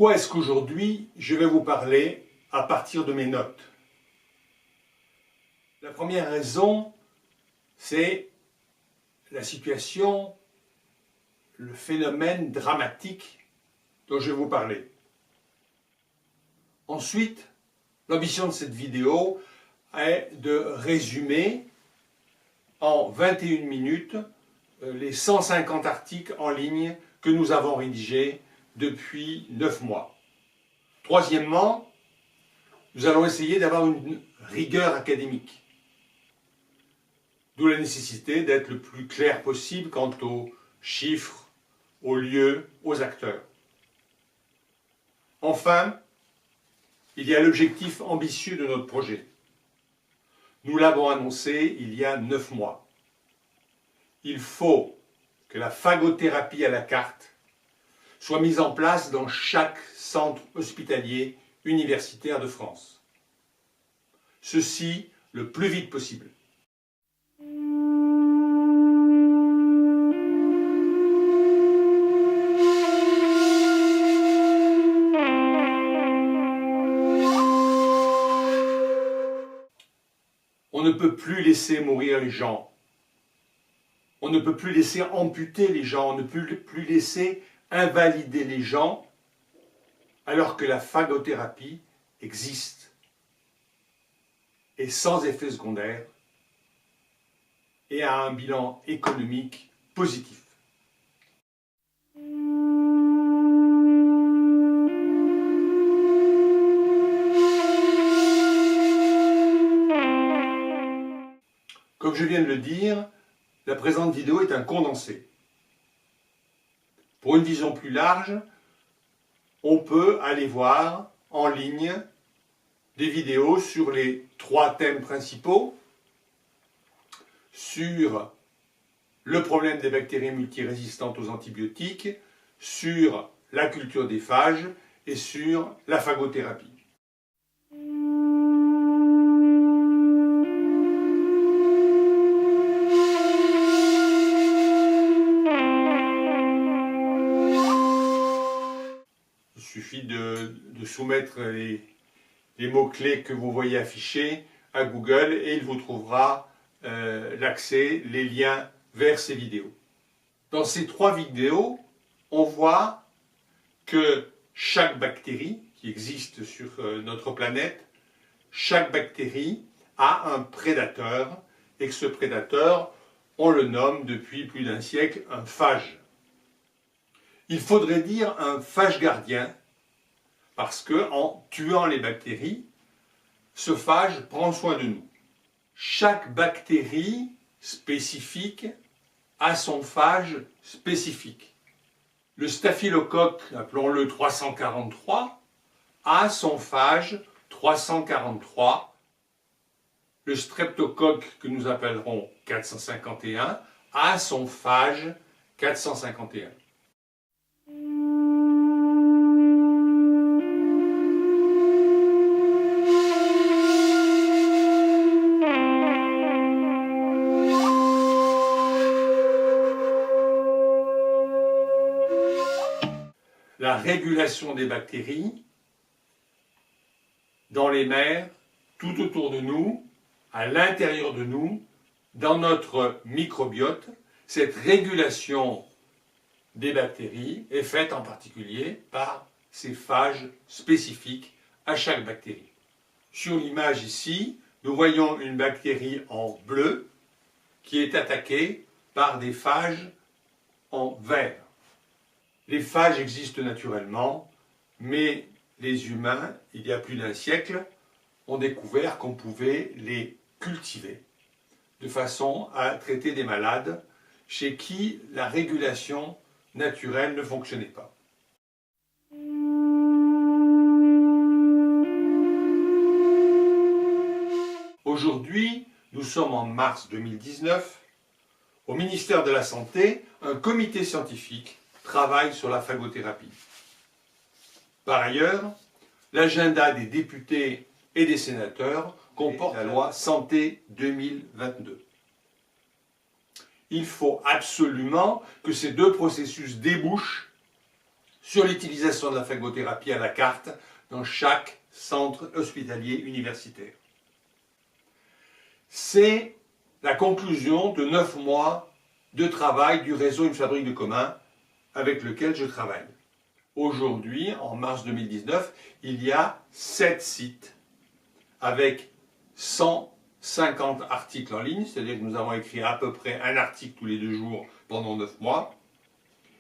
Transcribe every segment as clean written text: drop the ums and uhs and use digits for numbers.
Pourquoi est-ce qu'aujourd'hui, je vais vous parler à partir de mes notes? La première raison, c'est la situation, le phénomène dramatique dont je vais vous parler. Ensuite, l'ambition de cette vidéo est de résumer en 21 minutes les 150 articles en ligne que nous avons rédigés depuis 9 mois. Troisièmement, nous allons essayer d'avoir une rigueur académique. D'où la nécessité d'être le plus clair possible quant aux chiffres, aux lieux, aux acteurs. Enfin, il y a l'objectif ambitieux de notre projet. Nous l'avons annoncé il y a 9 mois. Il faut que la phagothérapie à la carte soit mise en place dans chaque centre hospitalier universitaire de France. Ceci le plus vite possible. On ne peut plus laisser mourir les gens. On ne peut plus laisser amputer les gens. On ne peut plus laisser invalider les gens alors que la phagothérapie existe et sans effet secondaire et a un bilan économique positif. Comme je viens de le dire, la présente vidéo est un condensé. Pour une vision plus large, on peut aller voir en ligne des vidéos sur les 3 thèmes principaux, sur le problème des bactéries multirésistantes aux antibiotiques, sur la culture des phages et sur la phagothérapie. Il suffit de soumettre les mots-clés que vous voyez affichés à Google et il vous trouvera l'accès, les liens vers ces vidéos. Dans ces 3 vidéos, on voit que chaque bactérie qui existe sur notre planète, chaque bactérie a un prédateur et que ce prédateur, on le nomme depuis plus d'un siècle un phage. Il faudrait dire un phage gardien parce que en tuant les bactéries, ce phage prend soin de nous. Chaque bactérie spécifique a son phage spécifique. Le staphylocoque, appelons-le 343, a son phage 343. Le streptocoque, que nous appellerons 451, a son phage 451. La régulation des bactéries dans les mers, tout autour de nous, à l'intérieur de nous, dans notre microbiote, cette régulation des bactéries est faite en particulier par ces phages spécifiques à chaque bactérie. Sur l'image ici, nous voyons une bactérie en bleu qui est attaquée par des phages en vert. Les phages existent naturellement, mais les humains, il y a plus d'un siècle, ont découvert qu'on pouvait les cultiver de façon à traiter des malades chez qui la régulation naturelle ne fonctionnait pas. Aujourd'hui, nous sommes en mars 2019. Au ministère de la Santé, un comité scientifique travaille sur la phagothérapie. Par ailleurs, l'agenda des députés et des sénateurs comporte la loi Santé 2022. Il faut absolument que ces 2 processus débouchent sur l'utilisation de la phagothérapie à la carte dans chaque centre hospitalier universitaire. C'est la conclusion de 9 mois de travail du réseau Une fabrique de commun avec lequel je travaille. Aujourd'hui, en mars 2019, il y a 7 sites avec 150 articles en ligne, c'est-à-dire que nous avons écrit à peu près un article tous les 2 jours pendant 9 mois.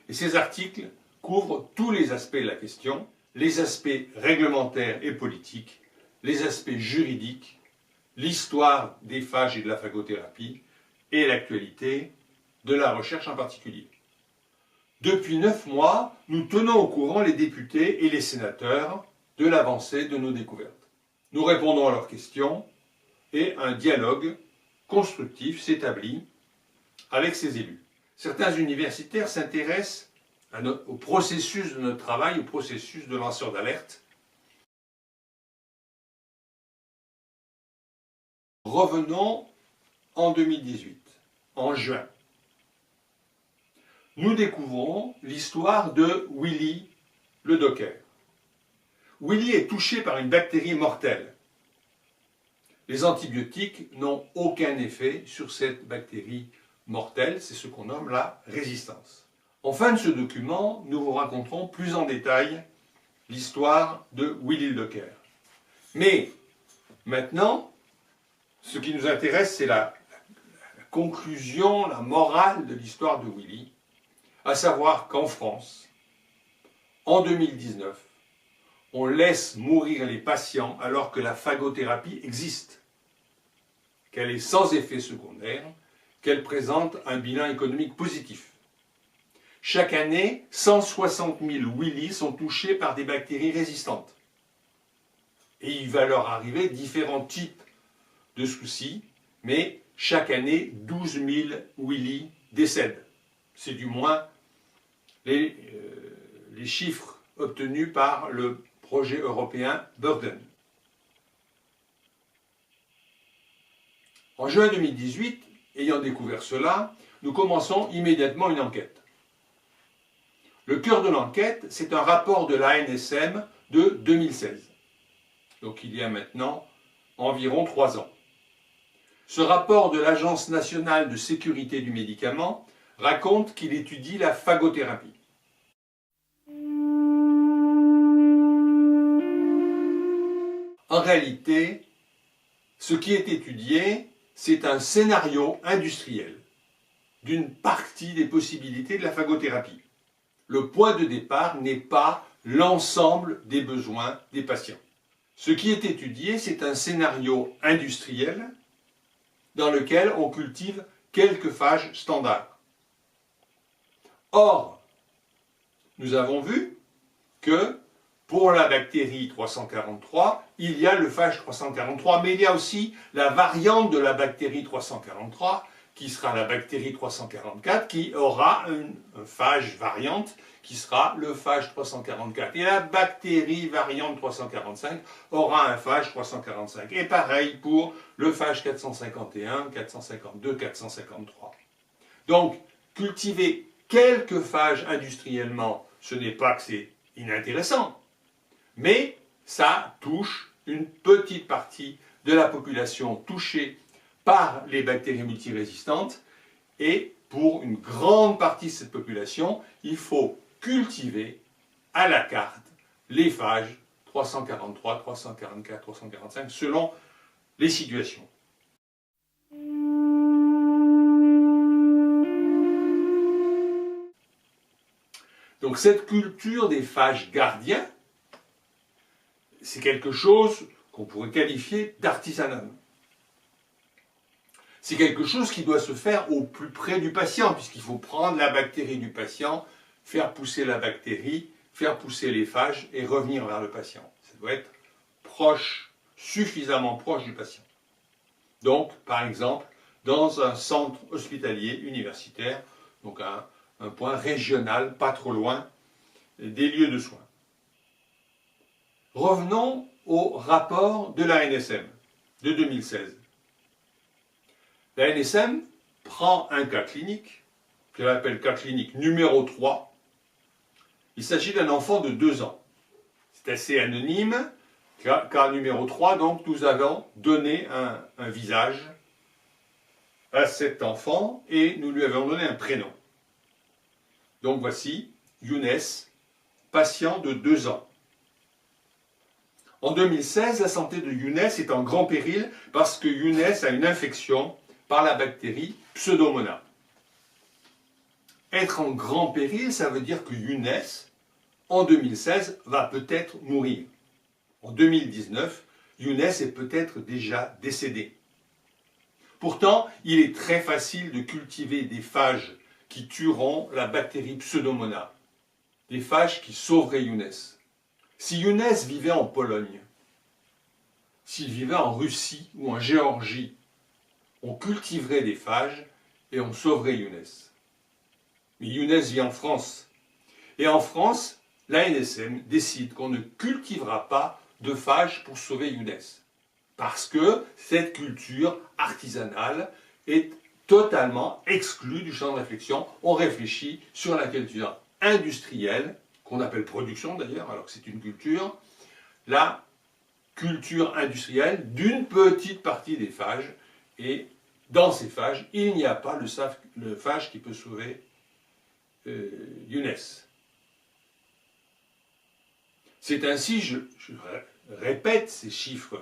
Et ces articles couvrent tous les aspects de la question, les aspects réglementaires et politiques, les aspects juridiques, l'histoire des phages et de la phagothérapie et l'actualité de la recherche en particulier. Depuis 9 mois, nous tenons au courant les députés et les sénateurs de l'avancée de nos découvertes. Nous répondons à leurs questions et un dialogue constructif s'établit avec ces élus. Certains universitaires s'intéressent au processus de notre travail, au processus de lanceur d'alerte. Revenons en 2018, en juin. Nous découvrons l'histoire de Willy le docker. Willy est touché par une bactérie mortelle. Les antibiotiques n'ont aucun effet sur cette bactérie mortelle, c'est ce qu'on nomme la résistance. En fin de ce document, nous vous raconterons plus en détail l'histoire de Willy le docker. Mais maintenant, ce qui nous intéresse, c'est la conclusion, la morale de l'histoire de Willy, à savoir qu'en France, en 2019, on laisse mourir les patients alors que la phagothérapie existe, qu'elle est sans effet secondaire, qu'elle présente un bilan économique positif. Chaque année, 160 000 Willy sont touchés par des bactéries résistantes. Et il va leur arriver différents types de soucis, mais chaque année, 12 000 Willy décèdent. C'est du moins les chiffres obtenus par le projet européen Burden. En juin 2018, ayant découvert cela, nous commençons immédiatement une enquête. Le cœur de l'enquête, c'est un rapport de l'ANSM de 2016. Donc il y a maintenant environ 3 ans. Ce rapport de l'Agence nationale de sécurité du médicament raconte qu'il étudie la phagothérapie. En réalité, ce qui est étudié, c'est un scénario industriel d'une partie des possibilités de la phagothérapie. Le point de départ n'est pas l'ensemble des besoins des patients. Ce qui est étudié, c'est un scénario industriel dans lequel on cultive quelques phages standards. Or, nous avons vu que pour la bactérie 343, il y a le phage 343, mais il y a aussi la variante de la bactérie 343, qui sera la bactérie 344, qui aura un phage variante, qui sera le phage 344. Et la bactérie variante 345 aura un phage 345. Et pareil pour le phage 451, 452, 453. Donc, cultiver quelques phages industriellement, ce n'est pas que c'est inintéressant, mais ça touche une petite partie de la population touchée par les bactéries multirésistantes, et pour une grande partie de cette population, il faut cultiver à la carte les phages 343, 344, 345 selon les situations. Donc cette culture des phages gardiens, c'est quelque chose qu'on pourrait qualifier d'artisanal. C'est quelque chose qui doit se faire au plus près du patient, puisqu'il faut prendre la bactérie du patient, faire pousser la bactérie, faire pousser les phages et revenir vers le patient. Ça doit être proche, suffisamment proche du patient. Donc, par exemple, dans un centre hospitalier universitaire, donc un point régional, pas trop loin des lieux de soins. Revenons au rapport de l'ANSM de 2016. L'ANSM prend un cas clinique, qu'elle appelle cas clinique numéro 3, Il s'agit d'un enfant de 2 ans. C'est assez anonyme. Cas numéro 3, donc nous avons donné un visage à cet enfant et nous lui avons donné un prénom. Donc voici Younes, patient de 2 ans. En 2016, la santé de Younes est en grand péril parce que Younes a une infection par la bactérie Pseudomonas. Être en grand péril, ça veut dire que Younes, en 2016, va peut-être mourir. En 2019, Younes est peut-être déjà décédé. Pourtant, il est très facile de cultiver des phages qui tueront la bactérie Pseudomonas. Des phages qui sauveraient Younes. Si Younes vivait en Pologne, s'il vivait en Russie ou en Géorgie, on cultiverait des phages et on sauverait Younes. Mais Younes vit en France. Et en France, l'ANSM décide qu'on ne cultivera pas de phages pour sauver Younes. Parce que cette culture artisanale est totalement exclue du champ de réflexion. On réfléchit sur la culture industrielle, qu'on appelle production d'ailleurs, alors que c'est une culture, la culture industrielle d'une petite partie des phages. Et dans ces phages, il n'y a pas le phage qui peut sauver Younes. C'est ainsi, je répète ces chiffres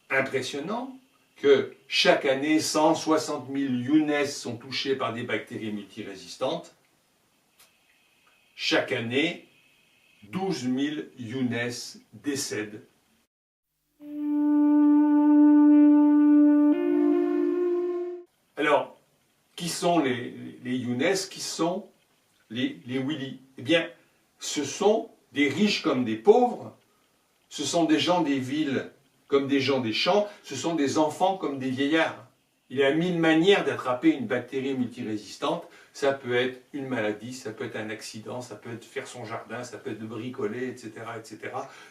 impressionnants, que chaque année, 160 000 Younes sont touchés par des bactéries multirésistantes. Chaque année, 12 000 Younes décèdent. Alors, qui sont les Younes? Qui sont les Willy? Eh bien, ce sont des riches comme des pauvres, ce sont des gens des villes comme des gens des champs, ce sont des enfants comme des vieillards. Il y a 1000 manières d'attraper une bactérie multirésistante. Ça peut être une maladie, ça peut être un accident, ça peut être faire son jardin, ça peut être de bricoler, etc. etc.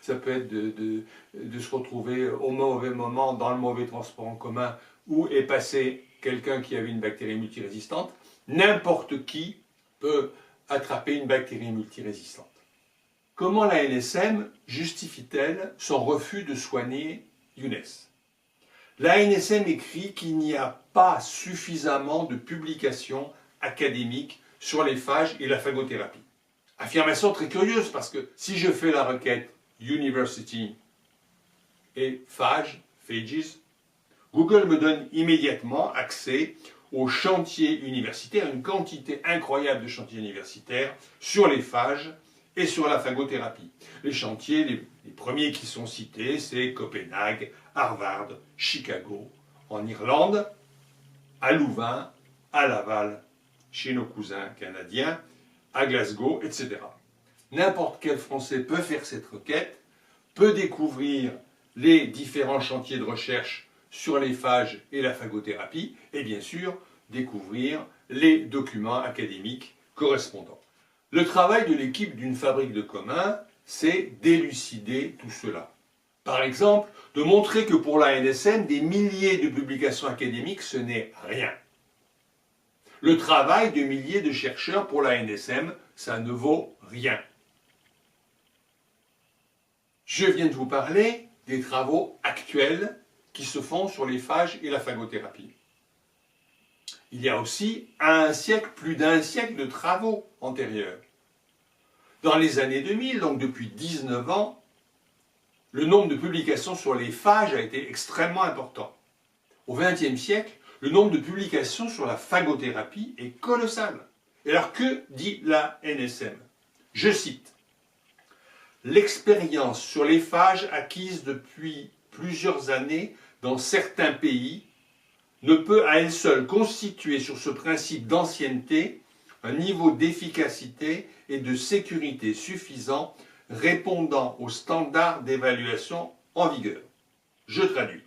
Ça peut être de se retrouver au mauvais moment dans le mauvais transport en commun où est passé quelqu'un qui avait une bactérie multirésistante. N'importe qui peut attraper une bactérie multirésistante. Comment la NSM justifie-t-elle son refus de soigner Younes? La NSM écrit qu'il n'y a pas suffisamment de publications académiques sur les phages et la phagothérapie. Affirmation très curieuse parce que si je fais la requête University et phages, Google me donne immédiatement accès aux chantiers universitaires, une quantité incroyable de chantiers universitaires sur les phages et sur la phagothérapie. Les chantiers, les premiers qui sont cités, c'est Copenhague, Harvard, Chicago, en Irlande, à Louvain, à Laval, chez nos cousins canadiens, à Glasgow, etc. N'importe quel Français peut faire cette requête, peut découvrir les différents chantiers de recherche sur les phages et la phagothérapie, et bien sûr, découvrir les documents académiques correspondants. Le travail de l'équipe d'une fabrique de communs, c'est d'élucider tout cela. Par exemple, de montrer que pour la NSM, des milliers de publications académiques, ce n'est rien. Le travail de milliers de chercheurs pour la NSM, ça ne vaut rien. Je viens de vous parler des travaux actuels qui se font sur les phages et la phagothérapie. Il y a aussi plus d'un siècle de travaux antérieurs. Dans les années 2000, donc depuis 19 ans, le nombre de publications sur les phages a été extrêmement important. Au XXe siècle, le nombre de publications sur la phagothérapie est colossal. Et alors que dit la NSM? Je cite: « L'expérience sur les phages acquise depuis plusieurs années dans certains pays ne peut à elle seule constituer sur ce principe d'ancienneté un niveau d'efficacité et de sécurité suffisant répondant aux standards d'évaluation en vigueur. » Je traduis.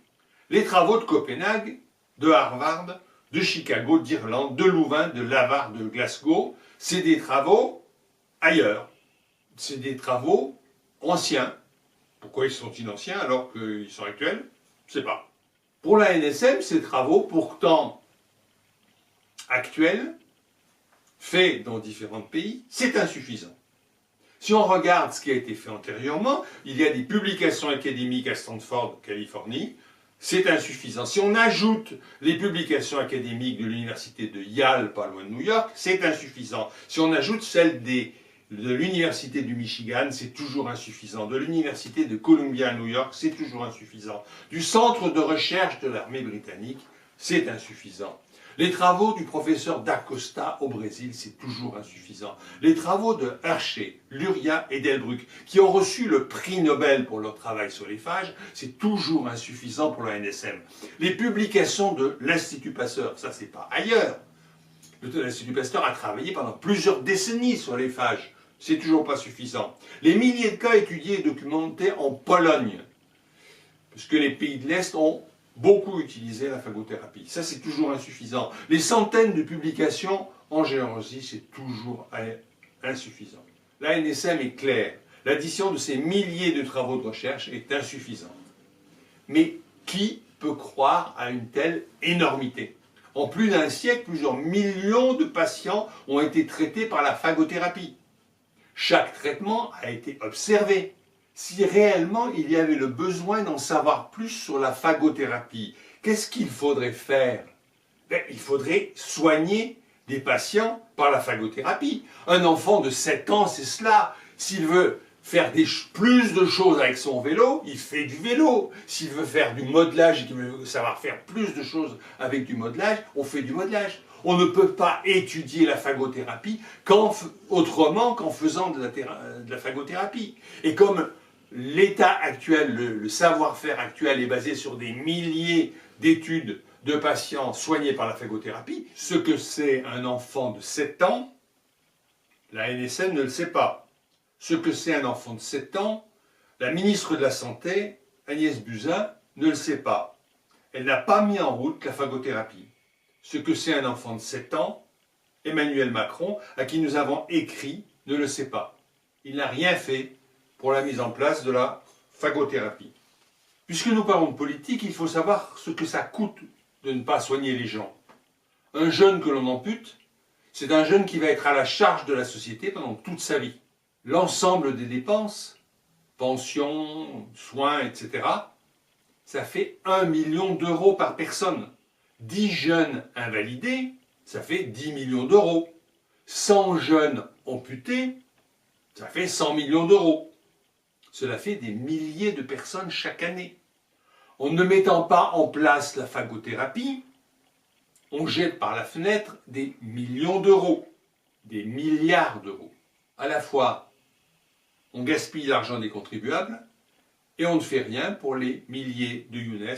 Les travaux de Copenhague, de Harvard, de Chicago, d'Irlande, de Louvain, de Laval, de Glasgow, c'est des travaux ailleurs. C'est des travaux anciens. Pourquoi ils sont-ils anciens alors qu'ils sont actuels? Je ne sais pas. Pour la NSM, ces travaux, pourtant actuels, faits dans différents pays, c'est insuffisant. Si on regarde ce qui a été fait antérieurement, il y a des publications académiques à Stanford, Californie, c'est insuffisant. Si on ajoute les publications académiques de l'université de Yale, pas loin de New York, c'est insuffisant. Si on ajoute celles de l'université du Michigan, c'est toujours insuffisant. De l'université de Columbia à New York, c'est toujours insuffisant. Du centre de recherche de l'armée britannique, c'est insuffisant. Les travaux du professeur d'Acosta au Brésil, c'est toujours insuffisant. Les travaux de Hershey, Luria et Delbrück, qui ont reçu le prix Nobel pour leur travail sur les phages, c'est toujours insuffisant pour la NSM. Les publications de l'Institut Pasteur, ça c'est pas ailleurs. L'Institut Pasteur a travaillé pendant plusieurs décennies sur les phages. C'est toujours pas suffisant. Les milliers de cas étudiés et documentés en Pologne, puisque les pays de l'Est ont beaucoup utilisé la phagothérapie. Ça, c'est toujours insuffisant. Les centaines de publications en Géorgie, c'est toujours insuffisant. La NSM est claire. L'addition de ces milliers de travaux de recherche est insuffisante. Mais qui peut croire à une telle énormité? En plus d'un siècle, plusieurs millions de patients ont été traités par la phagothérapie. Chaque traitement a été observé. Si réellement il y avait le besoin d'en savoir plus sur la phagothérapie, qu'est-ce qu'il faudrait faire? Il faudrait soigner des patients par la phagothérapie. Un enfant de 7 ans, c'est cela. S'il veut faire plus de choses avec son vélo, il fait du vélo. S'il veut faire du modelage et qu'il veut savoir faire plus de choses avec du modelage, on fait du modelage. On ne peut pas étudier la phagothérapie autrement qu'en faisant de la phagothérapie. Et comme l'état actuel, le savoir-faire actuel est basé sur des milliers d'études de patients soignés par la phagothérapie, ce que c'est un enfant de 7 ans, la NSM ne le sait pas. Ce que c'est un enfant de 7 ans, la ministre de la Santé, Agnès Buzyn, ne le sait pas. Elle n'a pas mis en route la phagothérapie. Ce que c'est un enfant de 7 ans, Emmanuel Macron, à qui nous avons écrit, ne le sait pas. Il n'a rien fait pour la mise en place de la phagothérapie. Puisque nous parlons de politique, il faut savoir ce que ça coûte de ne pas soigner les gens. Un jeune que l'on ampute, c'est un jeune qui va être à la charge de la société pendant toute sa vie. L'ensemble des dépenses, pensions, soins, etc., ça fait 1 million d'euros par personne. 10 jeunes invalidés, ça fait 10 millions d'euros. 100 jeunes amputés, ça fait 100 millions d'euros. Cela fait des milliers de personnes chaque année. En ne mettant pas en place la phagothérapie, on jette par la fenêtre des millions d'euros, des milliards d'euros. À la fois, on gaspille l'argent des contribuables et on ne fait rien pour les milliers de Younes.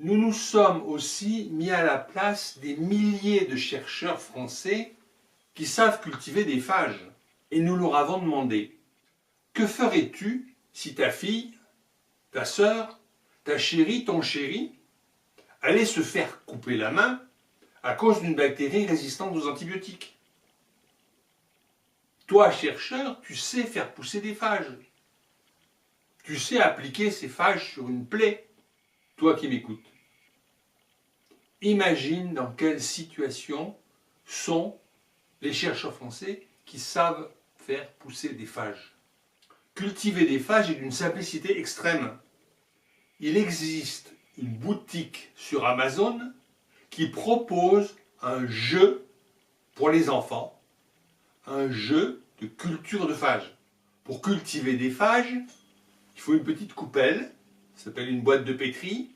Nous nous sommes aussi mis à la place des milliers de chercheurs français qui savent cultiver des phages. Et nous leur avons demandé, que ferais-tu si ta fille, ta sœur, ta chérie, ton chéri allait se faire couper la main à cause d'une bactérie résistante aux antibiotiques? Toi, chercheur, tu sais faire pousser des phages. Tu sais appliquer ces phages sur une plaie. Toi qui m'écoutes. Imagine dans quelle situation sont les chercheurs français qui savent faire pousser des phages. Cultiver des phages est d'une simplicité extrême. Il existe une boutique sur Amazon qui propose un jeu pour les enfants, un jeu de culture de phages. Pour cultiver des phages, il faut une petite coupelle, ça s'appelle une boîte de pétri,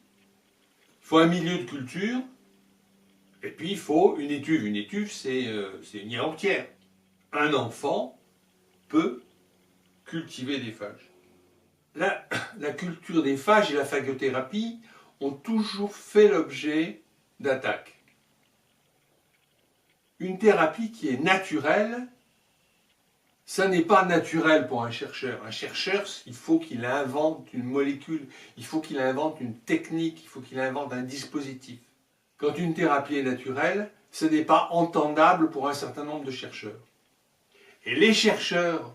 il faut un milieu de culture, et puis il faut une étuve. Une étuve, c'est une île entière. Un enfant peut cultiver des phages. La culture des phages et la phagothérapie ont toujours fait l'objet d'attaques. Une thérapie qui est naturelle, ça n'est pas naturel pour un chercheur. Un chercheur, il faut qu'il invente une molécule, il faut qu'il invente une technique, il faut qu'il invente un dispositif. Quand une thérapie est naturelle, ce n'est pas entendable pour un certain nombre de chercheurs. Et les chercheurs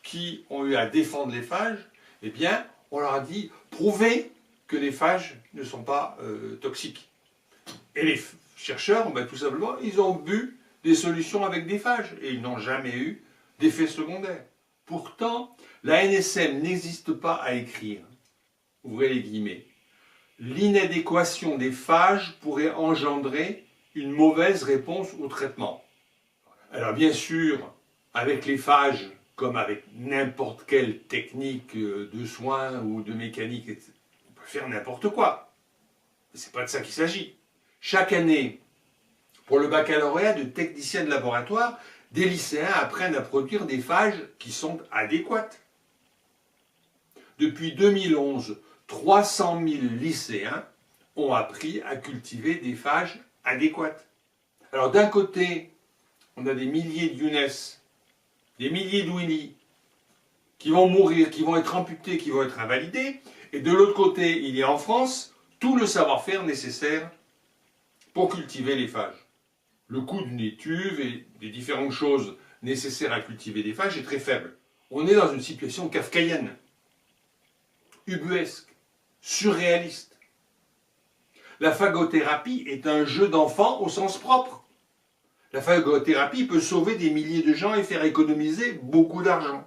qui ont eu à défendre les phages, eh bien, on leur a dit, prouvez que les phages ne sont pas toxiques. Et les chercheurs, tout simplement, ils ont bu des solutions avec des phages et ils n'ont jamais eu d'effet secondaire. Pourtant, la NSM n'hésite pas à écrire, ouvrez les guillemets, l'inadéquation des phages pourrait engendrer une mauvaise réponse au traitement. Alors bien sûr, avec les phages, comme avec n'importe quelle technique de soins ou de mécanique, on peut faire n'importe quoi. Mais ce n'est pas de ça qu'il s'agit. Chaque année, pour le baccalauréat de technicien de laboratoire, des lycéens apprennent à produire des phages qui sont adéquates. Depuis 2011, 300 000 lycéens ont appris à cultiver des phages adéquates. Alors d'un côté, on a des milliers de Younes, des milliers de Willy qui vont mourir, qui vont être amputés, qui vont être invalidés, et de l'autre côté, il y a en France tout le savoir-faire nécessaire pour cultiver les phages. Le coût d'une étuve et des différentes choses nécessaires à cultiver des phages est très faible. On est dans une situation kafkaïenne, ubuesque, surréaliste. La phagothérapie est un jeu d'enfant au sens propre. La phagothérapie peut sauver des milliers de gens et faire économiser beaucoup d'argent.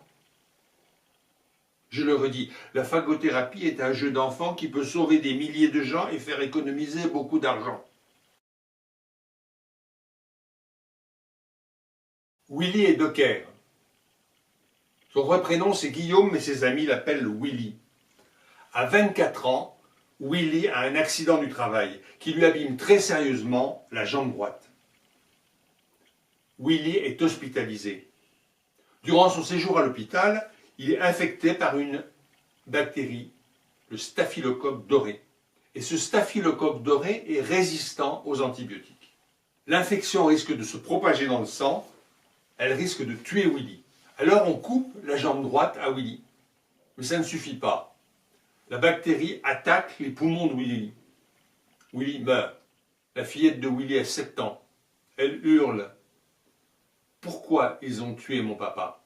Je le redis, la phagothérapie est un jeu d'enfant qui peut sauver des milliers de gens et faire économiser beaucoup d'argent. Willy est docker. Son vrai prénom c'est Guillaume, mais ses amis l'appellent Willy. À 24 ans, Willy a un accident du travail qui lui abîme très sérieusement la jambe droite. Willy est hospitalisé. Durant son séjour à l'hôpital, il est infecté par une bactérie, le staphylocoque doré. Et ce staphylocoque doré est résistant aux antibiotiques. L'infection risque de se propager dans le sang, elle risque de tuer Willy. Alors on coupe la jambe droite à Willy. Mais ça ne suffit pas. La bactérie attaque les poumons de Willy. Willy meurt. La fillette de Willy a 7 ans. Elle hurle. Pourquoi ils ont tué mon papa?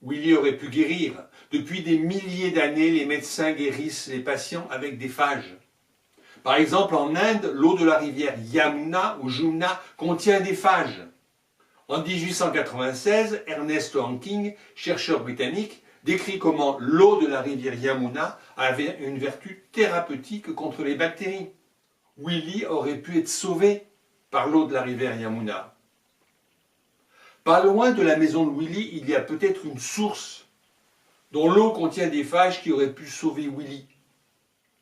Willy aurait pu guérir. Depuis des milliers d'années, les médecins guérissent les patients avec des phages. Par exemple, en Inde, l'eau de la rivière Yamuna ou Jumna contient des phages. En 1896, Ernest Hanking, chercheur britannique, décrit comment l'eau de la rivière Yamuna avait une vertu thérapeutique contre les bactéries. Willy aurait pu être sauvé par l'eau de la rivière Yamuna. Pas loin de la maison de Willy, il y a peut-être une source dont l'eau contient des phages qui auraient pu sauver Willy.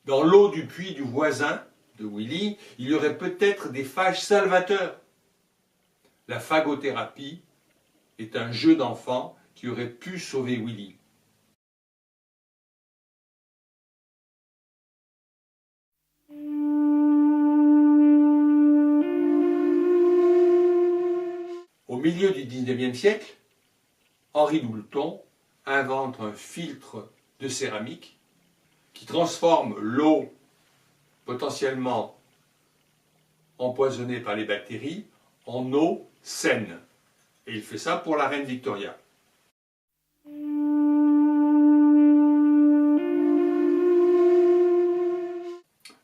Dans l'eau du puits du voisin de Willy, il y aurait peut-être des phages salvateurs. La phagothérapie est un jeu d'enfant qui aurait pu sauver Willy. Au milieu du XIXe siècle, Henri Doulton invente un filtre de céramique qui transforme l'eau potentiellement empoisonnée par les bactéries en eau saine. Et il fait ça pour la reine Victoria.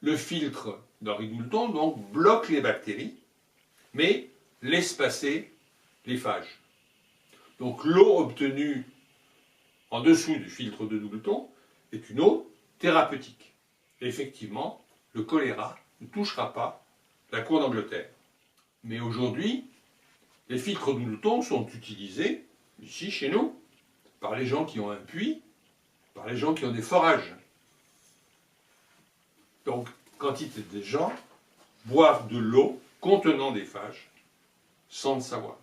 Le filtre d'Henri Doulton donc bloque les bactéries, mais laisse passer les phages. Donc l'eau obtenue en dessous du filtre de Doulton est une eau thérapeutique. Et effectivement, le choléra ne touchera pas la cour d'Angleterre. Mais aujourd'hui, les filtres Doulton sont utilisés, ici chez nous, par les gens qui ont un puits, par les gens qui ont des forages. Donc, quantité de gens boivent de l'eau contenant des phages sans le savoir.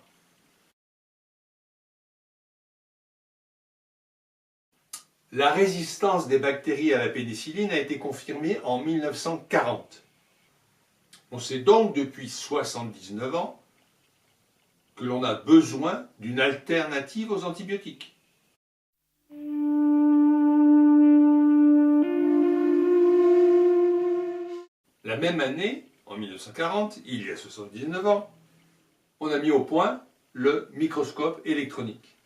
La résistance des bactéries à la pénicilline a été confirmée en 1940. On sait donc depuis 79 ans que l'on a besoin d'une alternative aux antibiotiques. La même année, en 1940, il y a 79 ans, on a mis au point le microscope électronique.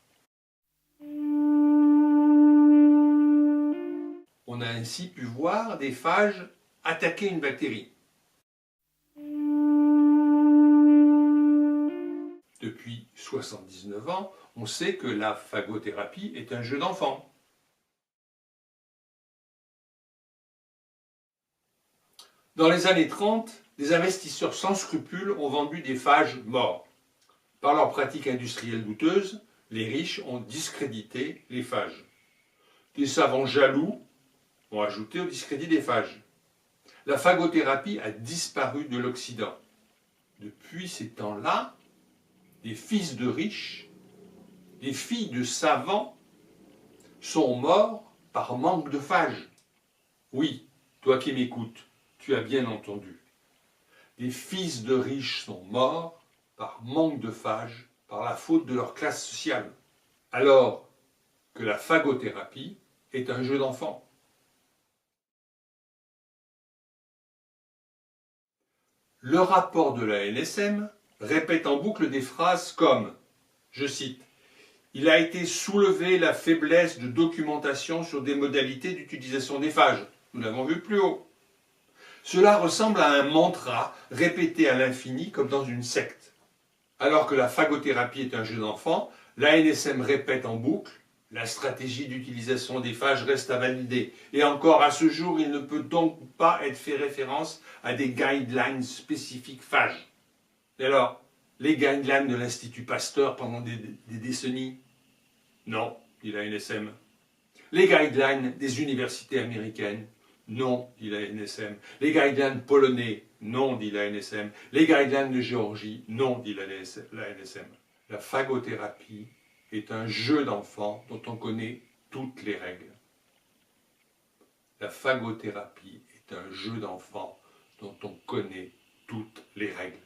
On a ainsi pu voir des phages attaquer une bactérie. Depuis 79 ans, on sait que la phagothérapie est un jeu d'enfant. Dans les années 30, des investisseurs sans scrupules ont vendu des phages morts. Par leurs pratiques industrielles douteuses, les riches ont discrédité les phages. Des savants jaloux ont ajouté au discrédit des phages. La phagothérapie a disparu de l'Occident. Depuis ces temps-là, des fils de riches, des filles de savants sont morts par manque de phages. Oui, toi qui m'écoutes, tu as bien entendu. Des fils de riches sont morts par manque de phages, par la faute de leur classe sociale. Alors que la phagothérapie est un jeu d'enfant. Le rapport de la NSM répète en boucle des phrases comme, je cite, « Il a été soulevé la faiblesse de documentation sur des modalités d'utilisation des phages. » Nous l'avons vu plus haut. Cela ressemble à un mantra répété à l'infini comme dans une secte. Alors que la phagothérapie est un jeu d'enfant, la NSM répète en boucle « La stratégie d'utilisation des phages reste à valider. Et encore à ce jour, il ne peut donc pas être fait référence à des guidelines spécifiques phages. » Et alors, les guidelines de l'Institut Pasteur pendant des décennies? Non, dit la NSM. Les guidelines des universités américaines? Non, dit la NSM. Les guidelines polonais? Non, dit la NSM. Les guidelines de Géorgie? Non, dit la NSM. La phagothérapie est un jeu d'enfant dont on connaît toutes les règles. La phagothérapie est un jeu d'enfant dont on connaît toutes les règles.